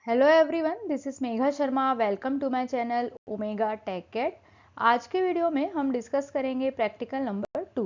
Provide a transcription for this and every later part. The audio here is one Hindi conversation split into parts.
Hello everyone, this is Megha Sharma. Welcome to my channel omega tech cat. आज के वीडियो में हम डिस्कस करेंगे प्रैक्टिकल नंबर 2।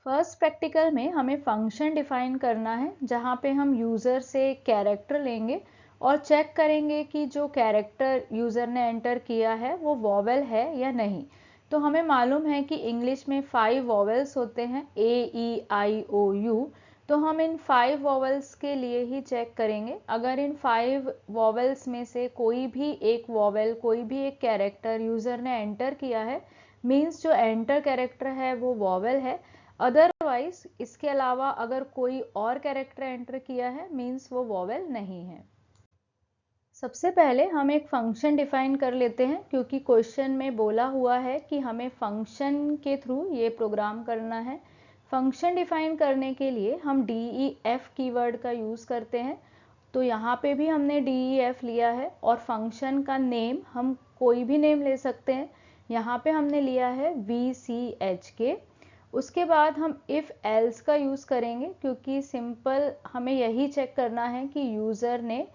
फर्स्ट प्रैक्टिकल में हमें फंक्शन डिफाइन करना है, जहां पे हम यूज़र से कैरेक्टर लेंगे और चेक करेंगे कि जो कैरेक्टर यूज़र ने एंटर किया है वो वॉवेल है या नहीं। तो हमें मालूम है कि इंग्लिश में 5 वॉवेल्स होते हैं, A, E, I, O, U। तो हम इन 5 वॉवेल्स के लिए ही चेक करेंगे। अगर इन 5 वॉवेल्स में से कोई भी एक वॉवेल, कोई भी एक कैरेक्टर यूज़र ने एंटर किया है, मीन्स जो एंटर कैरेक्टर है वो वॉवेल है। अदरवाइज इसके अलावा अगर कोई और कैरेक्टर एंटर किया है, मीन्स वो वॉवेल नहीं है। सबसे पहले हम एक फंक्शन डिफाइन कर लेते हैं, क्योंकि क्वेश्चन में बोला हुआ है कि हमें फंक्शन के थ्रू ये प्रोग्राम करना है। फंक्शन डिफाइन करने के लिए हम DEF कीवर्ड का यूज़ करते हैं। तो यहाँ पे भी हमने DEF लिया है और फंक्शन का नेम हम कोई भी नेम ले सकते हैं। यहाँ पे हमने लिया है VCHK। उसके बाद हम इफ़ एल्स का यूज़ करेंगे, क्योंकि सिंपल हमें यही चेक करना है कि यूज़र ने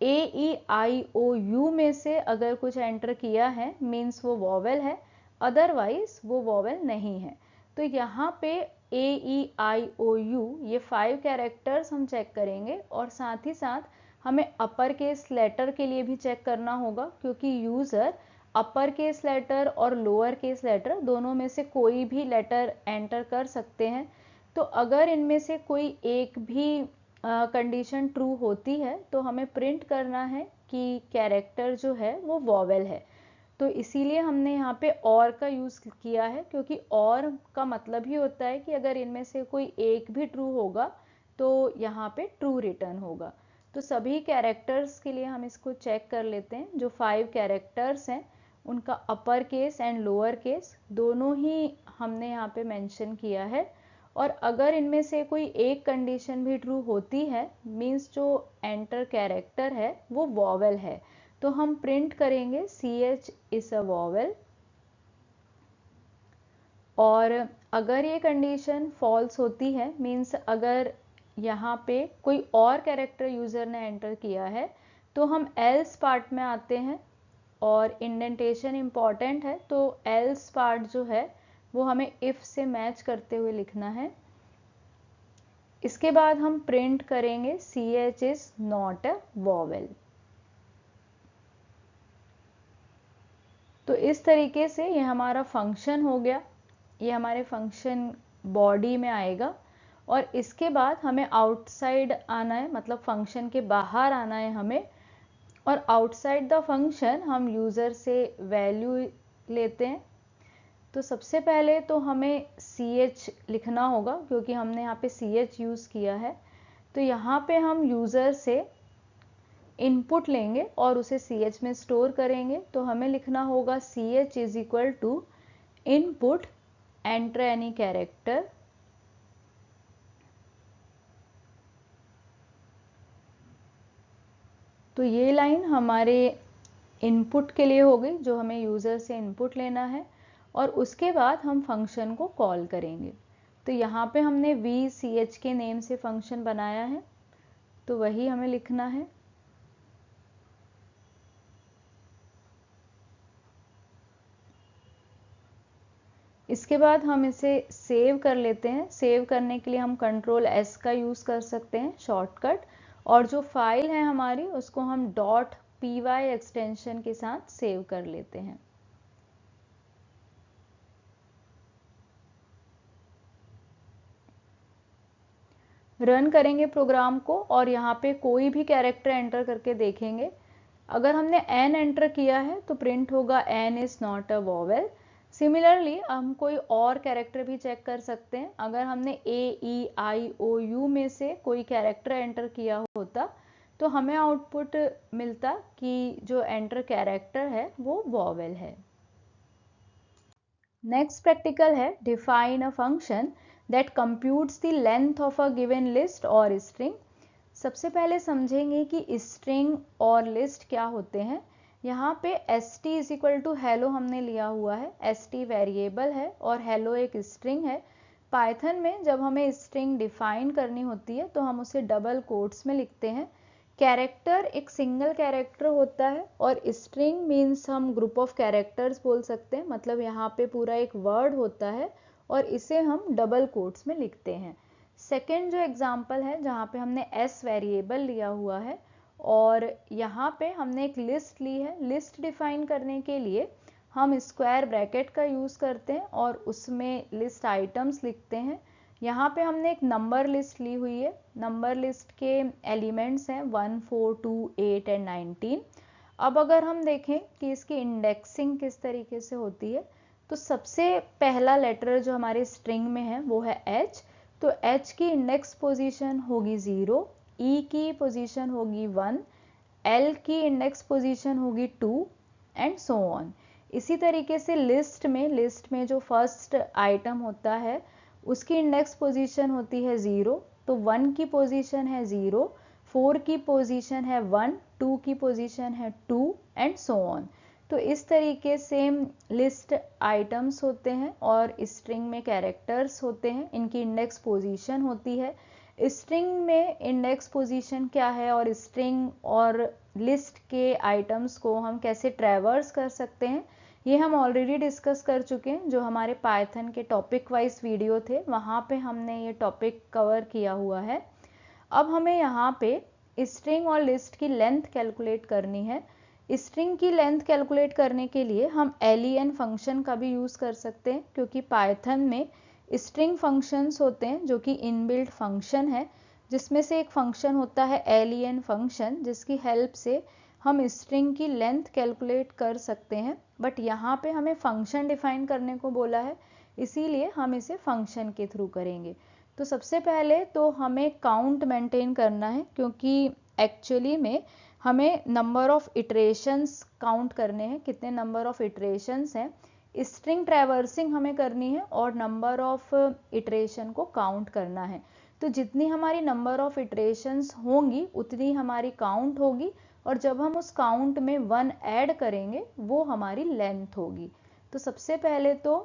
AEIOU में से अगर कुछ एंटर किया है, मीन्स वो वॉवेल है, अदरवाइज वो वॉवेल नहीं है। तो यहाँ पे AEIOU ये 5 कैरेक्टर्स हम चेक करेंगे और साथ ही साथ हमें अपर केस लेटर के लिए भी चेक करना होगा, क्योंकि यूज़र अपर केस लेटर और लोअर केस लेटर दोनों में से कोई भी लेटर एंटर कर सकते हैं। तो अगर इनमें से कोई एक भी कंडीशन ट्रू होती है तो हमें प्रिंट करना है कि कैरेक्टर जो है वो वॉवेल है। तो इसीलिए हमने यहाँ पे और का यूज़ किया है, क्योंकि और का मतलब ही होता है कि अगर इनमें से कोई एक भी ट्रू होगा तो यहाँ पे ट्रू रिटर्न होगा। तो सभी कैरेक्टर्स के लिए हम इसको चेक कर लेते हैं। जो 5 कैरेक्टर्स हैं उनका upper case and lower case दोनों ही हमने यहाँ पे मेंशन किया है। और अगर इनमें से कोई एक कंडीशन भी ट्रू होती है, मीन्स जो एंटर कैरेक्टर है वो वॉवेल है, तो हम प्रिंट करेंगे CH इज अ वॉवेल। और अगर ये कंडीशन फॉल्स होती है, मीन्स अगर यहाँ पे कोई और कैरेक्टर यूज़र ने एंटर किया है, तो हम एल्स पार्ट में आते हैं। और इंडेंटेशन इम्पॉर्टेंट है, तो एल्स पार्ट जो है वो हमें इफ़ से मैच करते हुए लिखना है। इसके बाद हम प्रिंट करेंगे CH is not a vowel. तो इस तरीके से ये हमारा फंक्शन हो गया। ये हमारे फंक्शन बॉडी में आएगा और इसके बाद हमें आउटसाइड आना है, मतलब फंक्शन के बाहर आना है हमें। और आउटसाइड द फंक्शन हम यूज़र से वैल्यू लेते हैं। तो सबसे पहले तो हमें CH लिखना होगा, क्योंकि हमने यहाँ पे CH यूज़ किया है। तो यहाँ पे हम यूज़र से इनपुट लेंगे और उसे CH में स्टोर करेंगे। तो हमें लिखना होगा CH is equal to input enter any character. तो ये लाइन हमारे इनपुट के लिए हो गई, जो हमें यूज़र से इनपुट लेना है। और उसके बाद हम फंक्शन को कॉल करेंगे। तो यहाँ पे हमने VCH के नेम से फंक्शन बनाया है, तो वही हमें लिखना है। इसके बाद हम इसे सेव कर लेते हैं। सेव करने के लिए हम Ctrl+S का यूज़ कर सकते हैं, शॉर्टकट। और जो फाइल है हमारी, उसको हम .py एक्सटेंशन के साथ सेव कर लेते हैं। रन करेंगे प्रोग्राम को और यहाँ पे कोई भी कैरेक्टर एंटर करके देखेंगे। अगर हमने N एंटर किया है तो प्रिंट होगा N is not a vowel. Similarly हम कोई और कैरेक्टर भी चेक कर सकते हैं। अगर हमने AEIOU में से कोई कैरेक्टर एंटर किया होता तो हमें आउटपुट मिलता कि जो एंटर कैरेक्टर है वो वॉवेल है। नेक्स्ट प्रैक्टिकल है define a function that computes the length of a given list और स्ट्रिंग। सबसे पहले समझेंगे कि स्ट्रिंग और लिस्ट क्या होते हैं। यहाँ पे st is equal to hello हमने लिया हुआ है। st वेरिएबल है और हेलो एक स्ट्रिंग है। पाइथन में जब हमें स्ट्रिंग डिफाइन करनी होती है तो हम उसे डबल कोट्स में लिखते हैं, कैरेक्टर एक सिंगल कैरेक्टर होता है और स्ट्रिंग मीन्स हम ग्रुप ऑफ कैरेक्टर्स बोल सकते हैं, मतलब यहाँ पे पूरा एक वर्ड होता है और इसे हम डबल कोट्स में लिखते हैं। सेकेंड जो एग्जाम्पल है जहाँ पे हमने s वेरिएबल लिया हुआ है और यहाँ पे हमने एक लिस्ट ली है। लिस्ट डिफाइन करने के लिए हम स्क्वायर ब्रैकेट का यूज़ करते हैं और उसमें लिस्ट आइटम्स लिखते हैं। यहाँ पे हमने एक नंबर लिस्ट ली हुई है। नंबर लिस्ट के एलिमेंट्स हैं 1, 4, 2, 8 एंड 19। अब अगर हम देखें कि इसकी इंडेक्सिंग किस तरीके से होती है, तो सबसे पहला लेटर जो हमारे स्ट्रिंग में है वो है H। तो H की इंडेक्स पोजीशन होगी 0, E की पोजीशन होगी 1, L की इंडेक्स पोजीशन होगी 2 एंड सो ऑन। इसी तरीके से लिस्ट में जो फर्स्ट आइटम होता है उसकी इंडेक्स पोजीशन होती है 0, तो 1 की पोजीशन है 0, 4 की पोजीशन है 1, 2 की पोजीशन है 2 एंड सो ऑन। तो इस तरीके से लिस्ट आइटम्स होते हैं और स्ट्रिंग में कैरेक्टर्स होते हैं, इनकी इंडेक्स पोजीशन होती है। स्ट्रिंग में इंडेक्स पोजीशन क्या है और स्ट्रिंग और लिस्ट के आइटम्स को हम कैसे ट्रैवर्स कर सकते हैं, ये हम ऑलरेडी डिस्कस कर चुके हैं। जो हमारे पाइथन के टॉपिक वाइज वीडियो थे वहाँ पे हमने ये टॉपिक कवर किया हुआ है। अब हमें यहाँ पे स्ट्रिंग और लिस्ट की लेंथ कैलकुलेट करनी है। स्ट्रिंग की लेंथ कैलकुलेट करने के लिए हम len फंक्शन का भी यूज़ कर सकते हैं, क्योंकि पाइथन में स्ट्रिंग फंक्शंस होते हैं जो कि इनबिल्ट फंक्शन है, जिसमें से एक फंक्शन होता है len फंक्शन, जिसकी हेल्प से हम स्ट्रिंग की लेंथ कैलकुलेट कर सकते हैं। बट यहाँ पे हमें फंक्शन डिफाइन करने को बोला है, इसीलिए हम इसे फंक्शन के थ्रू करेंगे। तो सबसे पहले तो हमें काउंट मेंटेन करना है, क्योंकि एक्चुअली में हमें नंबर ऑफ इटरेशंस काउंट करने हैं, कितने नंबर ऑफ इटरेशंस हैं। स्ट्रिंग ट्रैवर्सिंग हमें करनी है और नंबर ऑफ इटरेशन को काउंट करना है। तो जितनी हमारी नंबर ऑफ इटरेशंस होंगी उतनी हमारी काउंट होगी, और जब हम उस काउंट में 1 ऐड करेंगे वो हमारी लेंथ होगी। तो सबसे पहले तो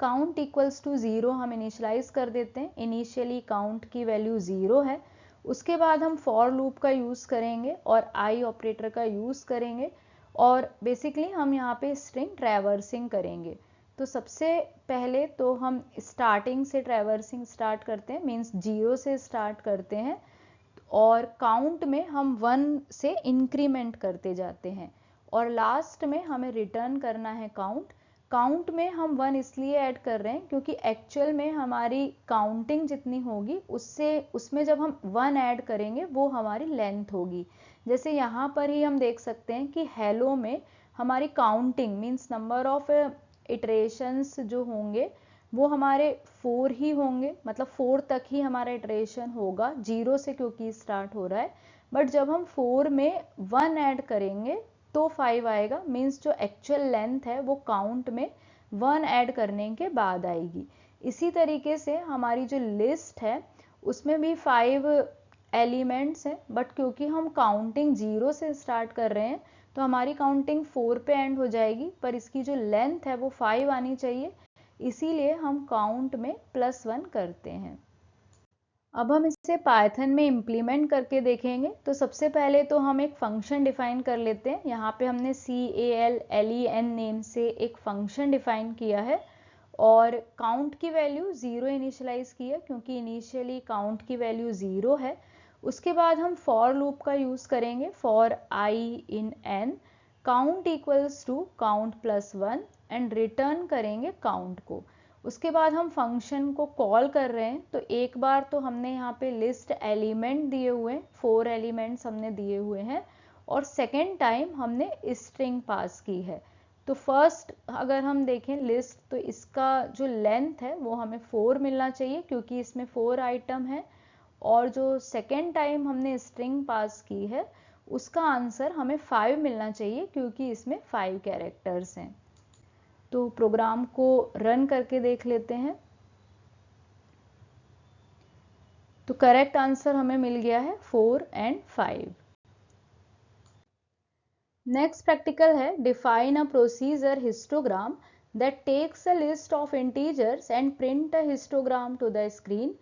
काउंट इक्वल्स टू 0 हम इनिशियलाइज कर देते हैं। इनिशियली काउंट की वैल्यू 0 है। उसके बाद हम फॉर लूप का यूज़ करेंगे और आई ऑपरेटर का यूज़ करेंगे और बेसिकली हम यहाँ पे स्ट्रिंग ट्रैवर्सिंग करेंगे। तो सबसे पहले तो हम स्टार्टिंग से ट्रैवर्सिंग स्टार्ट करते हैं, मीन्स 0 से स्टार्ट करते हैं और काउंट में हम 1 से इंक्रीमेंट करते जाते हैं और लास्ट में हमें रिटर्न करना है काउंट। काउंट में हम 1 इसलिए ऐड कर रहे हैं क्योंकि एक्चुअल में हमारी काउंटिंग जितनी होगी उसमें जब हम 1 ऐड करेंगे वो हमारी लेंथ होगी। जैसे यहाँ पर ही हम देख सकते हैं कि हेलो में हमारी counting means number of iterations जो होंगे वो हमारे 4 ही होंगे, मतलब 4 तक ही हमारा इटरेशन होगा, 0 से क्योंकि स्टार्ट हो रहा है। बट जब हम 4 में 1 ऐड करेंगे तो 5 आएगा, मीन्स जो एक्चुअल लेंथ है वो काउंट में 1 ऐड करने के बाद आएगी। इसी तरीके से हमारी जो लिस्ट है उसमें भी 5 एलिमेंट्स हैं, बट क्योंकि हम काउंटिंग 0 से स्टार्ट कर रहे हैं तो हमारी काउंटिंग 4 पे एंड हो जाएगी, पर इसकी जो लेंथ है वो 5 आनी चाहिए, इसीलिए हम काउंट में +1 करते हैं। अब हम इसे पाइथन में इम्प्लीमेंट करके देखेंगे। तो सबसे पहले तो हम एक फंक्शन डिफाइन कर लेते हैं। यहाँ पे हमने CALLEN नेम से एक फंक्शन डिफाइन किया है और काउंट की वैल्यू 0 इनिशियलाइज की है, क्योंकि इनिशियली काउंट की वैल्यू 0 है। उसके बाद हम फॉर लूप का यूज़ करेंगे, for I in n count equals to count +1 and return करेंगे काउंट को। उसके बाद हम फंक्शन को कॉल कर रहे हैं, तो एक बार तो हमने यहाँ पे लिस्ट एलिमेंट दिए हुए हैं, 4 एलिमेंट्स हमने दिए हुए हैं, और सेकेंड टाइम हमने स्ट्रिंग पास की है। तो फर्स्ट अगर हम देखें लिस्ट, तो इसका जो लेंथ है वो हमें 4 मिलना चाहिए क्योंकि इसमें 4 आइटम है, और जो सेकेंड टाइम हमने स्ट्रिंग पास की है उसका आंसर हमें 5 मिलना चाहिए क्योंकि इसमें 5 कैरेक्टर्स हैं। तो प्रोग्राम को रन करके देख लेते हैं। तो करेक्ट आंसर हमें मिल गया है 4 एंड 5। नेक्स्ट प्रैक्टिकल है define a procedure histogram that takes a list of integers and print a histogram to the screen.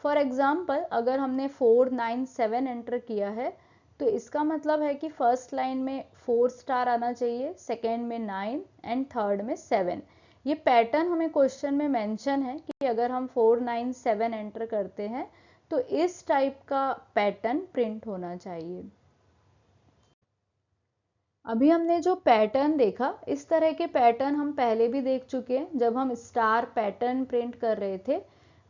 For example अगर हमने 4, 9, 7 एंटर किया है तो इसका मतलब है कि फर्स्ट लाइन में 4 स्टार आना चाहिए, सेकेंड में 9 एंड थर्ड में 7। ये पैटर्न हमें क्वेश्चन में मेंशन है कि अगर हम 4 9 7 एंटर करते हैं तो इस टाइप का पैटर्न प्रिंट होना चाहिए। अभी हमने जो पैटर्न देखा, इस तरह के पैटर्न हम पहले भी देख चुके हैं। जब हम स्टार पैटर्न प्रिंट कर रहे थे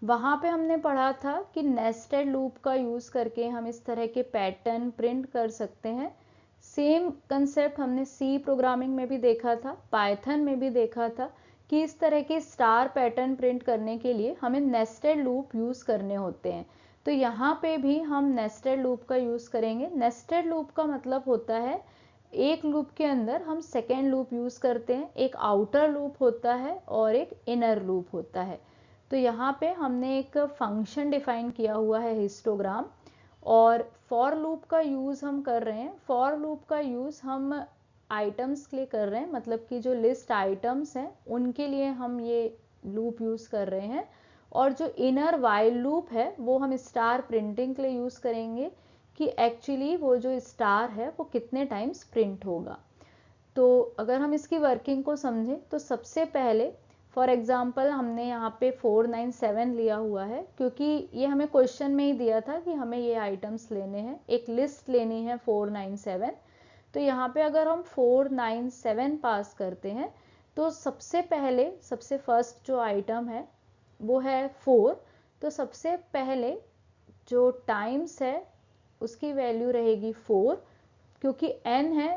वहाँ पे हमने पढ़ा था कि नेस्टेड लूप का यूज़ करके हम इस तरह के पैटर्न प्रिंट कर सकते हैं। सेम कंसेप्ट हमने सी प्रोग्रामिंग में भी देखा था, पाइथन में भी देखा था कि इस तरह के स्टार पैटर्न प्रिंट करने के लिए हमें नेस्टेड लूप यूज़ करने होते हैं। तो यहाँ पे भी हम नेस्टेड लूप का यूज़ करेंगे। नेस्टेड लूप का मतलब होता है एक लूप के अंदर हम सेकेंड लूप यूज़ करते हैं, एक आउटर लूप होता है और एक इनर लूप होता है। तो यहाँ पे हमने एक फंक्शन डिफाइन किया हुआ है हिस्टोग्राम, और फॉर लूप का यूज़ हम कर रहे हैं। फॉर लूप का यूज़ हम आइटम्स के लिए कर रहे हैं, मतलब कि जो लिस्ट आइटम्स हैं उनके लिए हम ये लूप यूज़ कर रहे हैं। और जो इनर वाइल लूप है वो हम स्टार प्रिंटिंग के लिए यूज़ करेंगे कि एक्चुअली वो जो स्टार है वो कितने टाइम्स प्रिंट होगा। तो अगर हम इसकी वर्किंग को समझें तो सबसे पहले फॉर एग्जाम्पल हमने यहाँ पे 4 9 7 लिया हुआ है, क्योंकि ये हमें क्वेश्चन में ही दिया था कि हमें ये आइटम्स लेने हैं, एक लिस्ट लेनी है 4 9 7। तो यहाँ पे अगर हम 4 9 7 पास करते हैं तो सबसे पहले सबसे फर्स्ट जो आइटम है वो है 4। तो सबसे पहले जो टाइम्स है उसकी वैल्यू रहेगी 4, क्योंकि n है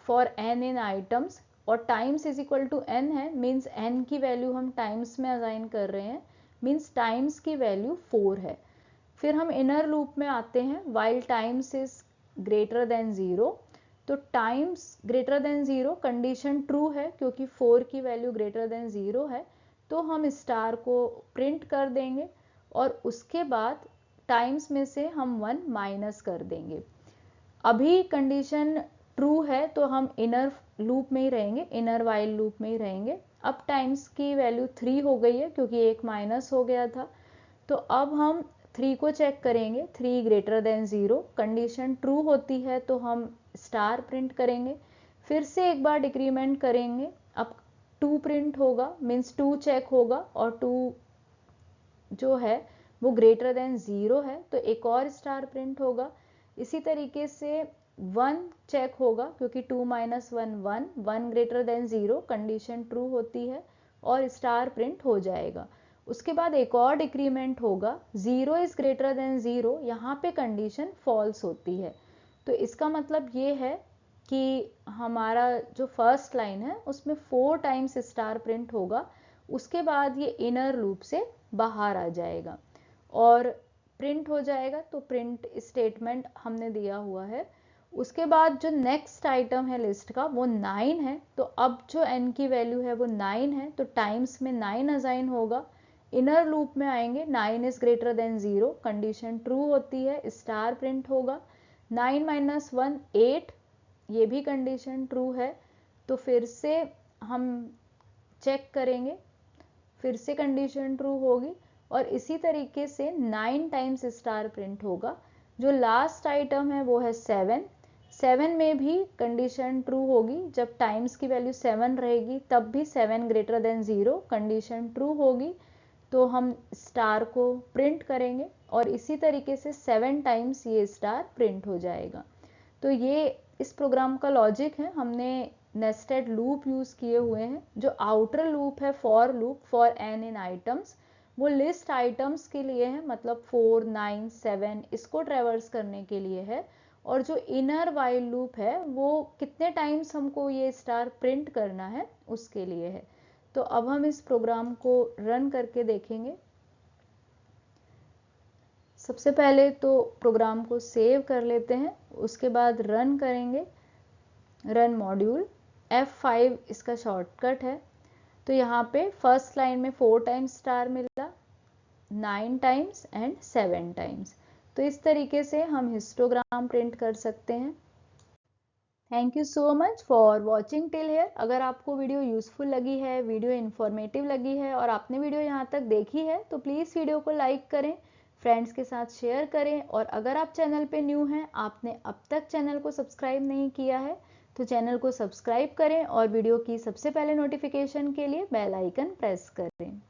फॉर n इन आइटम्स, और times is equal to n है, मीन्स n की वैल्यू हम टाइम्स में असाइन कर रहे हैं, मीन्स टाइम्स की वैल्यू 4 है। फिर हम इनर लूप में आते हैं, while times is greater than 0। तो times greater than 0 condition true है, क्योंकि 4 की वैल्यू ग्रेटर देन 0 है, तो हम स्टार को प्रिंट कर देंगे और उसके बाद टाइम्स में से हम 1 माइनस कर देंगे। अभी कंडीशन ट्रू है तो हम इनर लूप में ही रहेंगे, इनर वाइल लूप में ही रहेंगे। अब टाइम्स की वैल्यू 3 हो गई है क्योंकि एक माइनस हो गया था। तो अब हम 3 को चेक करेंगे, 3 ग्रेटर देन 0, कंडीशन ट्रू होती है तो हम स्टार प्रिंट करेंगे। फिर से एक बार डिक्रीमेंट करेंगे, अब 2 प्रिंट होगा, मीन्स 2 चेक होगा और 2 जो है वो ग्रेटर देन 0 है तो एक और स्टार प्रिंट होगा। इसी तरीके से 1 चेक होगा, क्योंकि 2 minus 1 1, 1 greater than 0, condition true होती है और स्टार प्रिंट हो जाएगा। उसके बाद एक और डिक्रीमेंट होगा, 0 इज ग्रेटर देन 0, यहाँ पे कंडीशन फॉल्स होती है। तो इसका मतलब ये है कि हमारा जो फर्स्ट लाइन है उसमें 4 टाइम्स स्टार प्रिंट होगा, उसके बाद ये इनर लूप से बाहर आ जाएगा और प्रिंट हो जाएगा। तो प्रिंट स्टेटमेंट हमने दिया हुआ है। उसके बाद जो नेक्स्ट आइटम है लिस्ट का वो 9 है, तो अब जो n की वैल्यू है वो 9 है, तो टाइम्स में 9 असाइन होगा। इनर लूप में आएंगे, 9 is greater than 0, condition true होती है, स्टार प्रिंट होगा। 9 माइनस 1 8, ये भी कंडीशन ट्रू है, तो फिर से हम चेक करेंगे, फिर से कंडीशन ट्रू होगी और इसी तरीके से 9 टाइम्स स्टार प्रिंट होगा। जो लास्ट आइटम है वो है 7। 7 में भी कंडीशन ट्रू होगी, जब टाइम्स की वैल्यू 7 रहेगी तब भी 7 ग्रेटर देन 0, कंडीशन ट्रू होगी, तो हम स्टार को प्रिंट करेंगे और इसी तरीके से 7 टाइम्स ये स्टार प्रिंट हो जाएगा। तो ये इस प्रोग्राम का लॉजिक है। हमने नेस्टेड लूप यूज़ किए हुए हैं। जो आउटर लूप है for loop, for n in items, वो लिस्ट आइटम्स के लिए है, मतलब 4 9 7 इसको ट्रेवर्स करने के लिए है। और जो इनर वाइल लूप है वो कितने टाइम्स हमको ये स्टार प्रिंट करना है उसके लिए है। तो अब हम इस प्रोग्राम को रन करके देखेंगे। सबसे पहले तो प्रोग्राम को सेव कर लेते हैं, उसके बाद रन करेंगे। रन मॉड्यूल, F5 इसका शॉर्टकट है। तो यहाँ पे फर्स्ट लाइन में 4 टाइम्स स्टार मिला, 9 टाइम्स एंड 7 टाइम्स। तो इस तरीके से हम हिस्टोग्राम प्रिंट कर सकते हैं। Thank you so much for watching till here. अगर आपको वीडियो यूजफुल लगी है, वीडियो इन्फॉर्मेटिव लगी है और आपने वीडियो यहाँ तक देखी है तो प्लीज़ वीडियो को लाइक करें, फ्रेंड्स के साथ शेयर करें। और अगर आप चैनल पे न्यू हैं, आपने अब तक चैनल को सब्सक्राइब नहीं किया है, तो चैनल को सब्सक्राइब करें और वीडियो की सबसे पहले नोटिफिकेशन के लिए बेल आइकन प्रेस करें।